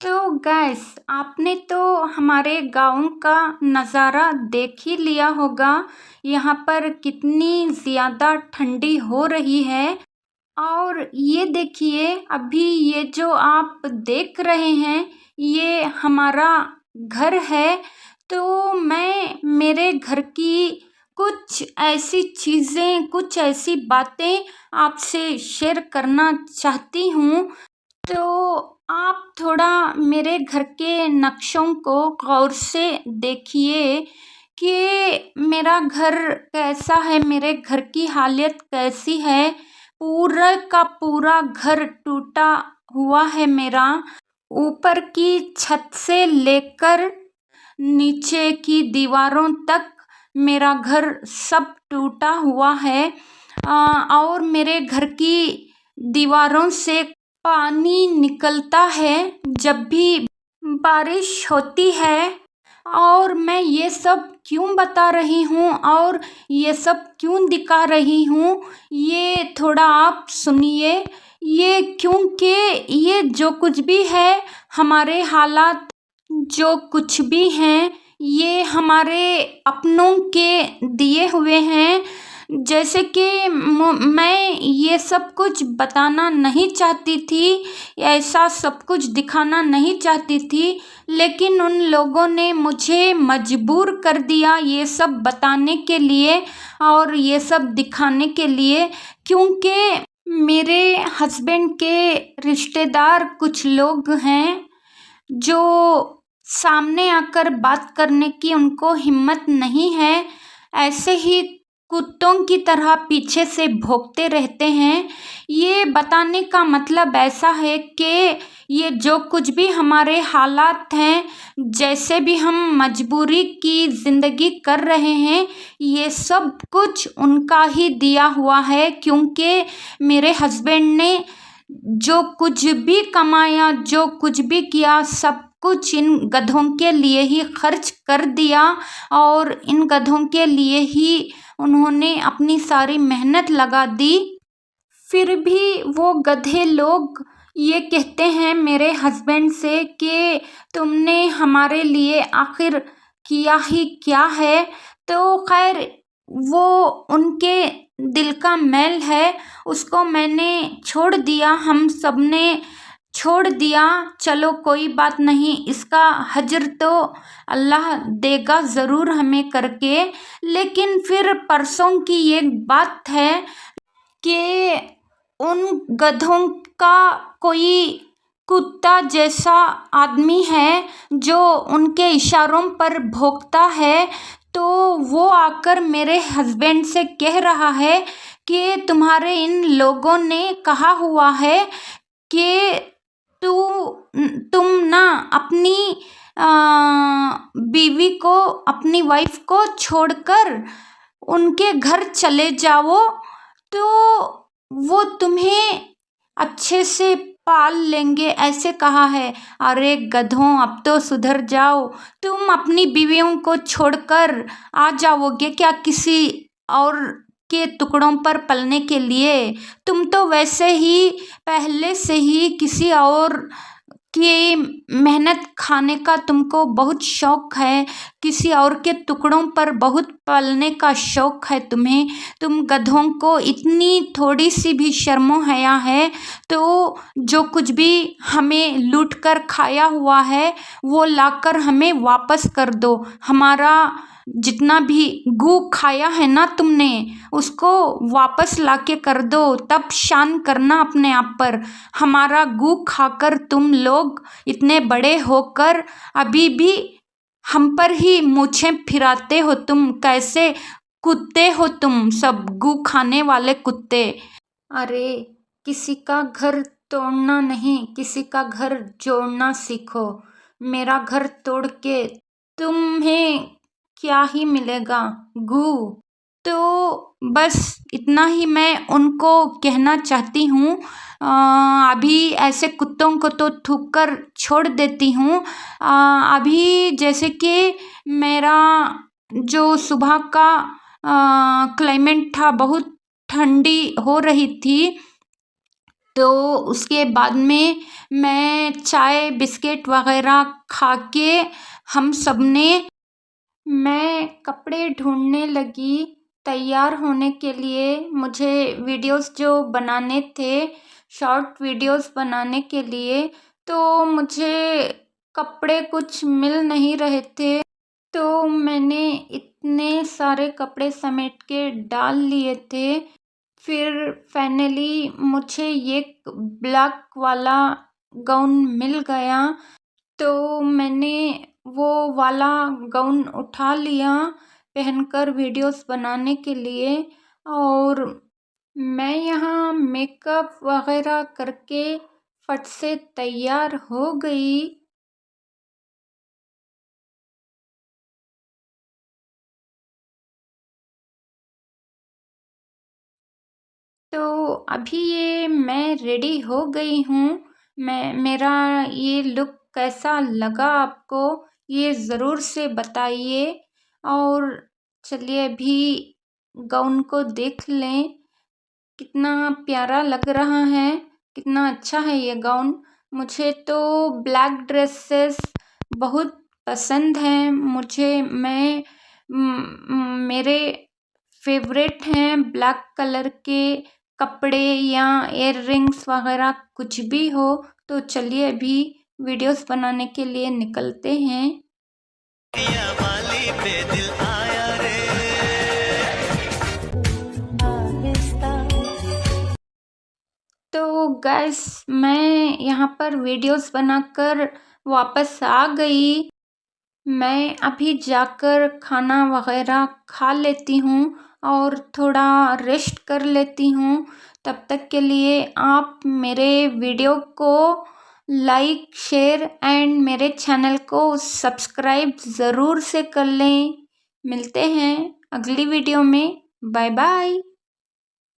तो गैस आपने तो हमारे गाँव का नज़ारा देख ही लिया होगा। यहाँ पर कितनी ज़्यादा ठंडी हो रही है। और ये देखिए, अभी ये जो आप देख रहे हैं ये हमारा घर है। तो मैं मेरे घर की कुछ ऐसी चीज़ें, कुछ ऐसी बातें आपसे शेयर करना चाहती हूँ। तो आप थोड़ा मेरे घर के नक्शों को गौर से देखिए कि मेरा घर कैसा है, मेरे घर की हालत कैसी है। पूरा का पूरा घर टूटा हुआ है मेरा। ऊपर की छत से लेकर नीचे की दीवारों तक मेरा घर सब टूटा हुआ है। और मेरे घर की दीवारों से पानी निकलता है जब भी बारिश होती है। और मैं ये सब क्यों बता रही हूँ और ये सब क्यों दिखा रही हूँ, ये थोड़ा आप सुनिए। ये क्योंकि ये जो कुछ भी है, हमारे हालात जो कुछ भी हैं, ये हमारे अपनों के दिए हुए हैं। जैसे कि मैं ये सब कुछ बताना नहीं चाहती थी, ऐसा सब कुछ दिखाना नहीं चाहती थी, लेकिन उन लोगों ने मुझे मजबूर कर दिया ये सब बताने के लिए और ये सब दिखाने के लिए। क्योंकि मेरे हस्बैंड के रिश्तेदार कुछ लोग हैं जो सामने आकर बात करने की उनको हिम्मत नहीं है। ऐसे ही कुत्तों की तरह पीछे से भौंकते रहते हैं। ये बताने का मतलब ऐसा है कि ये जो कुछ भी हमारे हालात हैं, जैसे भी हम मजबूरी की ज़िंदगी कर रहे हैं, ये सब कुछ उनका ही दिया हुआ है। क्योंकि मेरे हस्बैंड ने जो कुछ भी कमाया, जो कुछ भी किया, सब कुछ इन गधों के लिए ही खर्च कर दिया। और इन गधों के लिए ही उन्होंने अपनी सारी मेहनत लगा दी। फिर भी वो गधे लोग ये कहते हैं मेरे हस्बैंड से कि तुमने हमारे लिए आखिर किया ही क्या है। तो खैर, वो उनके दिल का मैल है, उसको मैंने छोड़ दिया, हम सब ने छोड़ दिया। चलो कोई बात नहीं, इसका हजर तो अल्लाह देगा ज़रूर हमें करके। लेकिन फिर परसों की एक बात है कि उन गधों का कोई कुत्ता जैसा आदमी है जो उनके इशारों पर भौंकता है। तो वो आकर मेरे हस्बैंड से कह रहा है कि तुम्हारे इन लोगों ने कहा हुआ है कि तू तुम ना अपनी आ, बीवी को, अपनी वाइफ को छोड़कर उनके घर चले जाओ, तो वो तुम्हें अच्छे से पाल लेंगे, ऐसे कहा है। अरे गधों, अब तो सुधर जाओ। तुम अपनी बीवियों को छोड़कर आ जाओगे क्या किसी और के टुकड़ों पर पलने के लिए? तुम तो वैसे ही पहले से ही किसी और की मेहनत खाने का तुमको बहुत शौक है, किसी और के टुकड़ों पर बहुत पलने का शौक है तुम्हें। तुम गधों को इतनी थोड़ी सी भी शर्मो हया है तो जो कुछ भी हमें लूट कर खाया हुआ है वो लाकर हमें वापस कर दो। हमारा जितना भी गू खाया है ना तुमने, उसको वापस लाके कर दो, तब शान करना अपने आप पर। हमारा गू खाकर तुम लोग इतने बड़े होकर अभी भी हम पर ही मूछें फिराते हो। तुम कैसे कुत्ते हो, तुम सब गू खाने वाले कुत्ते। अरे, किसी का घर तोड़ना नहीं, किसी का घर जोड़ना सीखो। मेरा घर तोड़ के तुम्हें क्या ही मिलेगा, गू। तो बस इतना ही मैं उनको कहना चाहती हूँ। अभी ऐसे कुत्तों को तो थूक कर छोड़ देती हूँ। अभी जैसे कि मेरा जो सुबह का क्लाइमेट था, बहुत ठंडी हो रही थी। तो उसके बाद में मैं चाय बिस्किट वगैरह खा के हम सब ने मैं कपड़े ढूंढने लगी तैयार होने के लिए। मुझे वीडियोस जो बनाने थे, शॉर्ट वीडियोस बनाने के लिए, तो मुझे कपड़े कुछ मिल नहीं रहे थे। तो मैंने इतने सारे कपड़े समेट के डाल लिए थे। फिर फाइनली मुझे ये ब्लैक वाला गाउन मिल गया, तो मैंने वो वाला गाउन उठा लिया पहनकर वीडियोस बनाने के लिए। और मैं यहाँ मेकअप वगैरह करके फट से तैयार हो गई। तो अभी ये मैं रेडी हो गई हूँ। मेरा ये लुक कैसा लगा आपको, ये ज़रूर से बताइए। और चलिए अभी गाउन को देख लें, कितना प्यारा लग रहा है, कितना अच्छा है ये गाउन। मुझे तो ब्लैक ड्रेसेस बहुत पसंद हैं। मेरे फेवरेट हैं ब्लैक कलर के कपड़े या इयर रिंग्स वगैरह कुछ भी हो। तो चलिए अभी वीडियोस बनाने के लिए निकलते हैं। तो गैस मैं यहाँ पर वीडियोस बनाकर वापस आ गई। मैं अभी जाकर खाना वगैरह खा लेती हूँ और थोड़ा रेस्ट कर लेती हूँ। तब तक के लिए आप मेरे वीडियो को लाइक शेयर एंड मेरे चैनल को सब्सक्राइब ज़रूर से कर लें। मिलते हैं अगली वीडियो में। Bye bye.